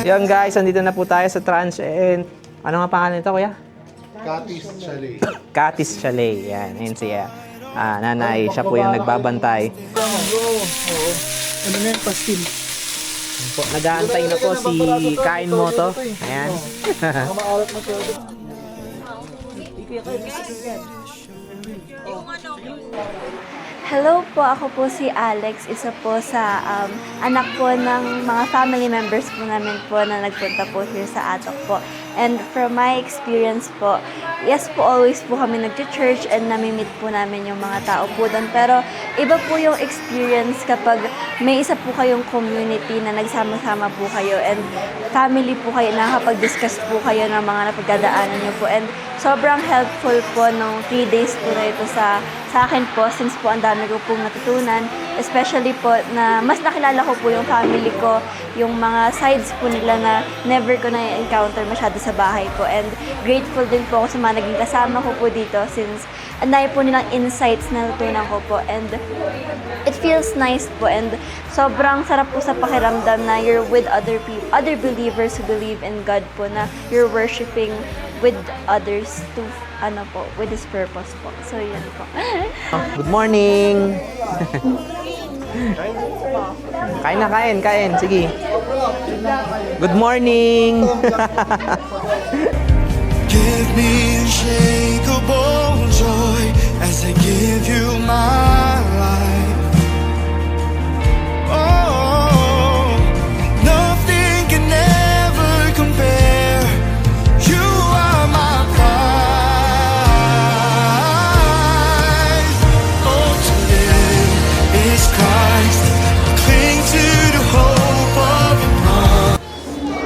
Yan guys, andito na po tayo sa Trans and ano nga pangalan nito, kuya? Katis Chalet. Katis Chalet. Yan, yun siya. Nanay, siya po yung nagbabantay. Ano na yung pastil? Nag-aantay na po si Kain Moto. Ayan. Maalat masyado. Hello po, ako po si Alex, isa po sa anak po ng mga family members po namin po na nagpunta po here sa Atok po. And from my experience po, yes po, always po kami nag-church and nami-meet po namin yung mga tao po doon. Pero iba po yung experience kapag may isa po kayong community na nagsama-sama po kayo and family po kayo, nakakapag-discuss po kayo ng mga napagdadaanan niyo po. And sobrang helpful po nung 3 days po na ito sa akin po, since po ang dami ko pong natutunan, especially po na mas nakilala ko po yung family ko, yung mga sides po nila na never ko na-encounter masyado sa bahay ko. And grateful din po ako sa mga naging kasama ko po dito since ang dami po nilang insights na natutunan ko po. And it feels nice po and sobrang sarap po sa pakiramdam na you're with other people, other believers who believe in God po, na you're worshiping with others to with His purpose po. So, yan po. Good morning! Kain na, kain. Sige. Good morning! Give me unshakable joy as I give you my life. Oh, nothing can ever compare. You are my prize. Oh, to live is Christ. Cling to the hope of your.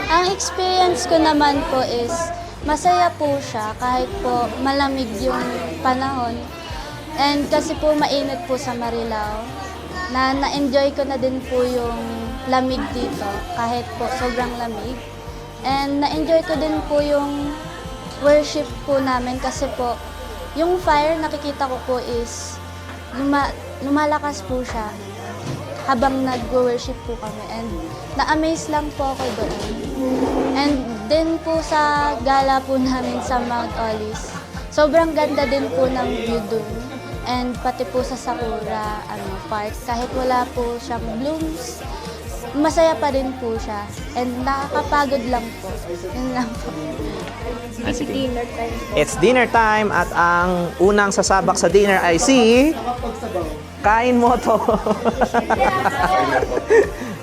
Ang experience ko naman po is masaya po siya kahit po malamig yung panahon. And kasi po mainit po sa Marilao, na-enjoy ko na din po yung lamig dito kahit po sobrang lamig. And na-enjoy ko din po yung worship po namin kasi po yung fire nakikita ko po is lumalakas po siya habang nag-worship po kami. And na-amaze lang po ako doon. And din po sa gala po namin sa Mount Olives, sobrang ganda din po ng view doon. And pati po sa Sakura Park, kahit wala po siyang blooms, masaya pa rin po siya. And nakakapagod lang po. Yun lang po. Dinner time po. It's dinner time at ang unang sasabak sa dinner ay si Kain Moto.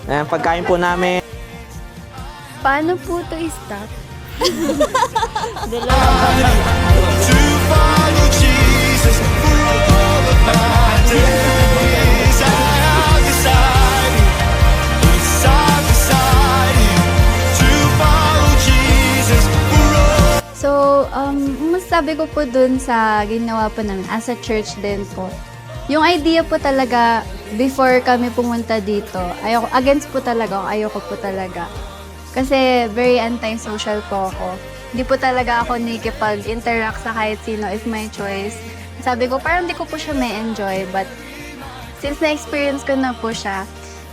Ayan, pagkain po namin. Paano po ito i-stop? To follow Jesus for all of my days. I have decided to follow Jesus for all. So, masasabi ko po dun sa ginawa po namin as a church din po. Yung idea po talaga, before kami pumunta dito, against po talaga, ayoko po talaga. Kasi very anti-social po ako. Hindi po talaga ako nakikipag-interact sa kahit sino if my choice. Sabi ko, parang hindi ko po siya may enjoy. But since na-experience ko na po siya,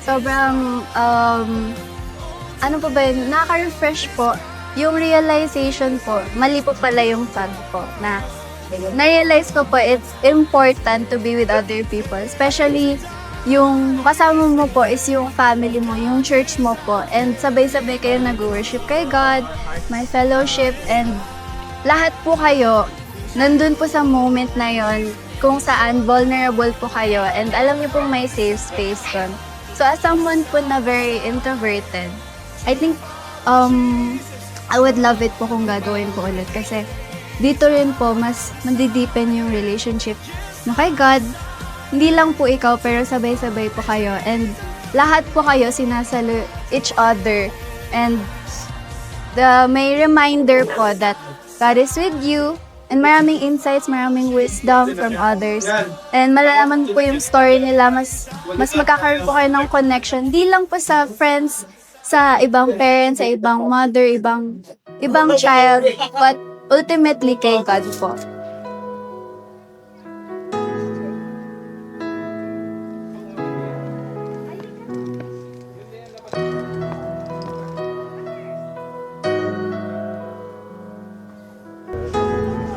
sobrang, ano po ba yun, nakaka-refresh po. Yung realization po, mali po pala yung tag po na na-realize ko po it's important to be with other people. Especially yung kasama mo po is yung family mo, yung church mo po. And sabay-sabay kayo nag-worship kay God, may fellowship, and lahat po kayo nandun po sa moment na yon kung saan vulnerable po kayo and alam niyo pong may safe space doon. So as someone po na very introverted, I think I would love it po kung gagawin po ulit kasi dito rin po mas mandideepen yung relationship no kay God. Hindi lang po ikaw, pero sabay-sabay po kayo. And lahat po kayo sinasalo each other. And may reminder po that God is with you. And maraming insights, maraming wisdom from others. And malalaman po yung story nila. Mas magkakaroon po kayo ng connection. Di lang po sa friends, sa ibang parents, sa ibang mother, ibang child. But ultimately kay God po.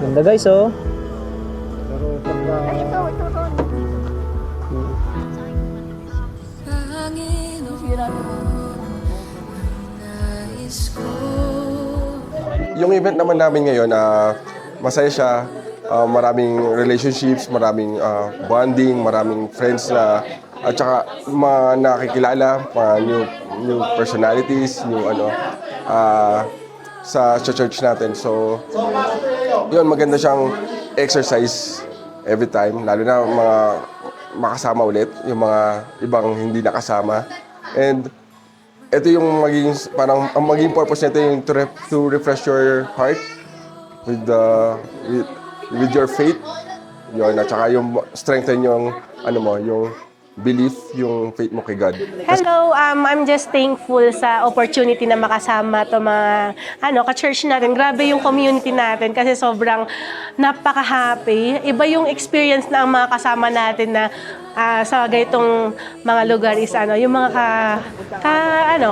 Ganda guys, oh. Pero pagka... Yung event naman namin ngayon, masaya siya. Maraming relationships, maraming bonding, maraming friends na at saka mga nakikilala, mga new personalities, new sa church natin. So, yun, maganda siyang exercise every time, lalo na mga makasama ulit, yung mga ibang hindi nakasama. And ito yung magiging, parang ang magiging purpose nito yung to refresh your heart with your faith. Yun, at saka yung strengthen yung yung belief, yung faith mo kay God. Hello, I'm just thankful sa opportunity na makasama to mga ka-church natin. Grabe yung community natin kasi sobrang napaka-happy. Iba yung experience na ang mga kasama natin na sa ganitong mga lugar is yung mga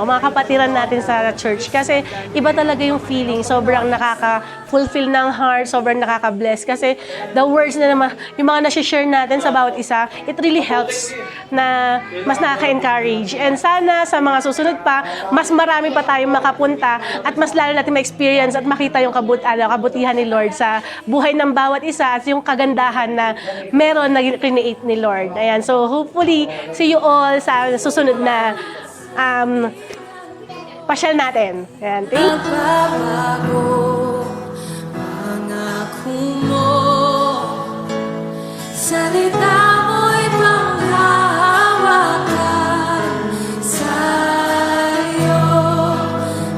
mga kapatiran natin sa church kasi iba talaga yung feeling, sobrang nakaka-fulfill ng heart, sobrang nakaka-bless kasi the words na naman, yung mga nasi-share natin sa bawat isa, it really helps na mas nakaka-encourage. And sana sa mga susunod pa, mas marami pa tayong makapunta at mas lalo natin ma-experience at makita yung kabutihan ni Lord sa buhay ng bawat isa at yung kagandahan na meron na create ni Lord. Ayan, so hopefully see you all sa susunod na pasyal natin. Ayan, thank you. Salita mo'y panghahawakan sa'yo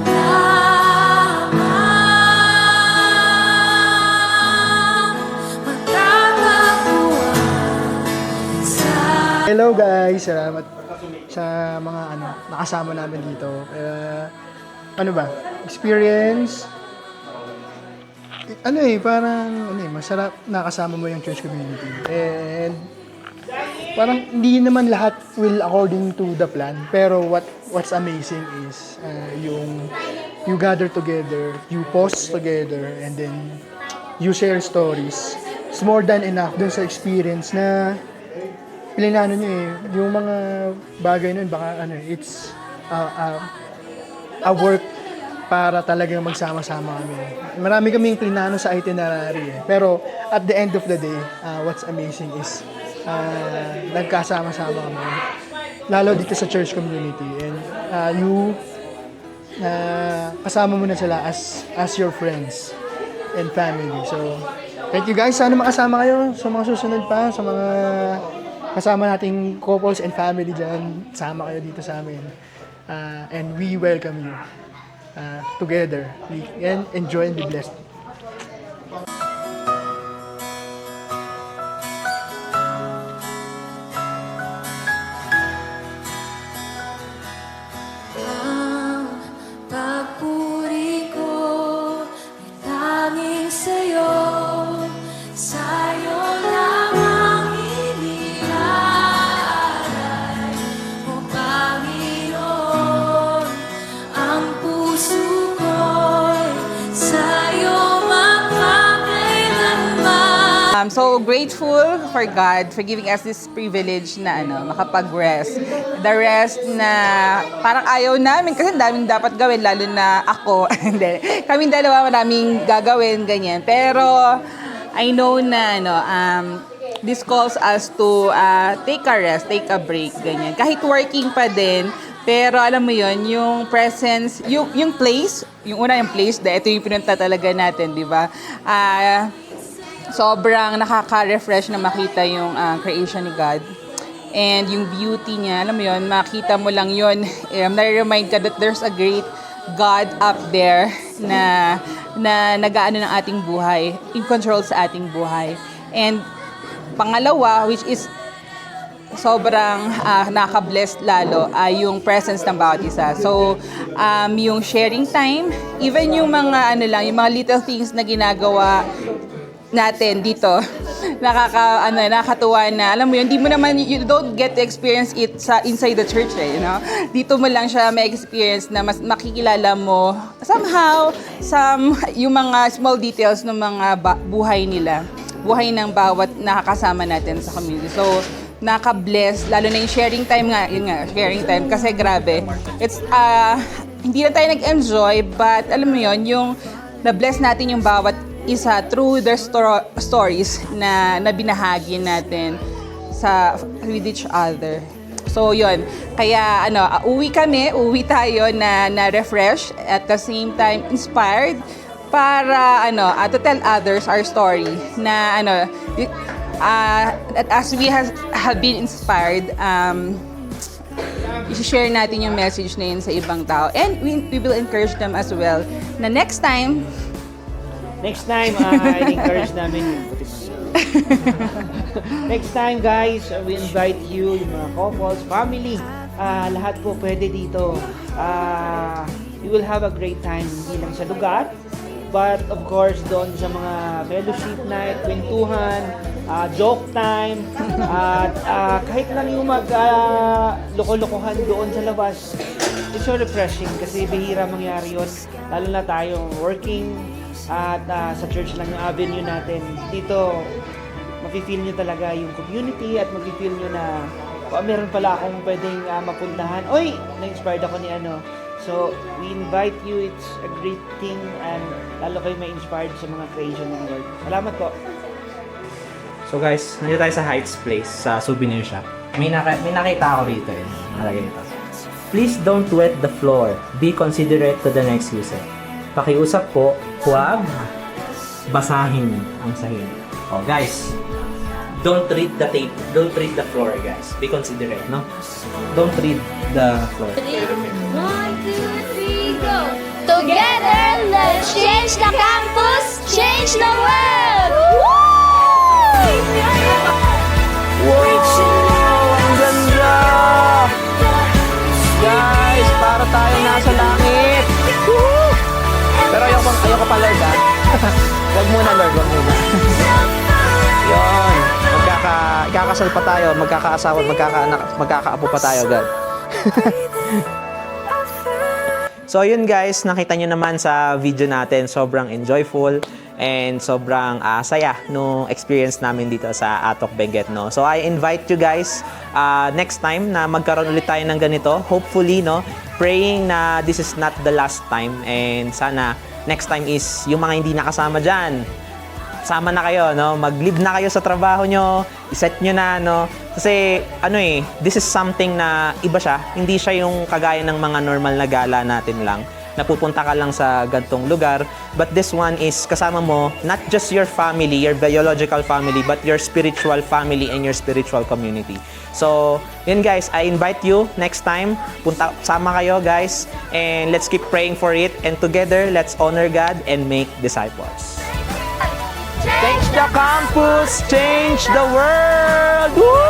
lamang matatapuan sa'yo. Hello guys, salamat sa mga nakasama namin dito. Experience. Masarap nakasama mo yung church community. And parang hindi naman lahat will according to the plan. Pero what's amazing is you gather together, you post together, and then you share stories. It's more than enough dun sa experience na pilinano nyo eh. Yung mga bagay nun, baka it's a work para talagang magsama-sama kami. Marami kaming plinano sa itinerary eh. Pero at the end of the day, what's amazing is nagkasama-sama kami. Lalo dito sa church community. And kasama mo na sila as your friends and family. So, thank you guys. Sana makasama kayo sa mga susunod pa, sa mga kasama nating couples and family dyan. Sama kayo dito sa amin. And we welcome you. Together, we can enjoy and be blessed. Ang papuri ko ay tanging sa'yo, sa'yo lamang iniaalay, O Panginoon, ang puso ko'y sa'yo magpakailanman. So grateful for God for giving us this privilege na makapag-rest. The rest na parang ayaw namin kasi daming dapat gawin, lalo na ako. Kaming dalawa maraming gagawin, ganyan. Pero I know na this calls us to take a rest, take a break, ganyan. Kahit working pa din, pero alam mo yon, yung presence, yung place, yung una yung place, ito yung pinunta talaga natin, di ba? Sobrang nakaka-refresh na makita yung creation ni God. And yung beauty niya, alam mo yun, makita mo lang yun. Nare-remind ka that there's a great God up there na nag-aano ng ating buhay, in control sa ating buhay. And pangalawa, which is sobrang naka-blessed lalo, yung presence ng bawat isa. So, yung sharing time, even yung mga yung mga little things na ginagawa natin dito nakakatuwa na, alam mo yun, hindi mo naman, you don't get to experience it inside the church Dito mo lang siya may experience na mas makikilala mo somehow yung mga small details ng mga buhay nila, buhay ng bawat nakakasama natin sa community. So, naka-bless, lalo na yung sharing time sharing time, kasi grabe. It's, hindi na tayo nag-enjoy, but alam mo yun, yung na-bless natin yung bawat isa through their stories na binahagi natin with each other. So yun, kaya uwi tayo na refresh, at the same time inspired para to tell others our story na as we have been inspired, i-share natin yung message na yun sa ibang tao, and we will encourage them as well na next time, i-encourage namin yung next time, guys, we invite you, yung mga couples, family, lahat po pwede dito. You will have a great time, hindi lang sa lugar, but of course doon sa mga fellowship night, kwentuhan, joke time, at kahit lang yung loko-lokohan doon sa labas. It's so refreshing kasi bihira mangyari yun, lalo na tayong working at sa church lang yung avenue natin. Dito, mafe-feel nyo talaga yung community at mafe-feel nyo na meron pala akong pwedeng mapuntahan. Oy, na-inspired ako ni So, we invite you. It's a great thing, and lalo kayo ma-inspired sa mga creation ng Lord. Salamat po. So guys, nandito tayo sa Heights Place, sa souvenir shop. May nakita ako rito Nalagay ito. Please don't wet the floor. Be considerate to the next user. Pakiusap po, huwag basahin ang sahig. Oh, guys, don't read the tape. Don't read the floor, guys. Be considerate, no? Don't read the floor. 1, 2, 3, go! Together, let's change the campus, change the world! Wow! Ang ganda! Guys, para tayo nasa langit! Woo! Pero ayoko pa, Lord, Wag muna, Lord, wag muna. Yun. Ikakasal pa tayo, magkakaasawa, magkakaapo pa tayo, God. So yun guys, nakita nyo naman sa video natin, sobrang enjoyful and sobrang saya nung experience namin dito sa Atok Benguet, no. So I invite you guys next time na magkaroon ulit tayo ng ganito. Hopefully, no, praying na this is not the last time, and sana next time is yung mga hindi nakasama dyan, sama na kayo, no? Mag-leave na kayo sa trabaho nyo, iset nyo na, no? Kasi, this is something na iba siya. Hindi siya yung kagaya ng mga normal na gala natin lang. Napupunta ka lang sa gantong lugar. But this one is kasama mo, not just your family, your biological family, but your spiritual family and your spiritual community. So, yun guys, I invite you next time. Sama kayo guys, and let's keep praying for it. And together, let's honor God and make disciples. Change the campus, change the world! Woo!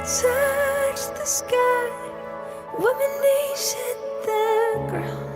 Touch the sky, women knees hit the ground.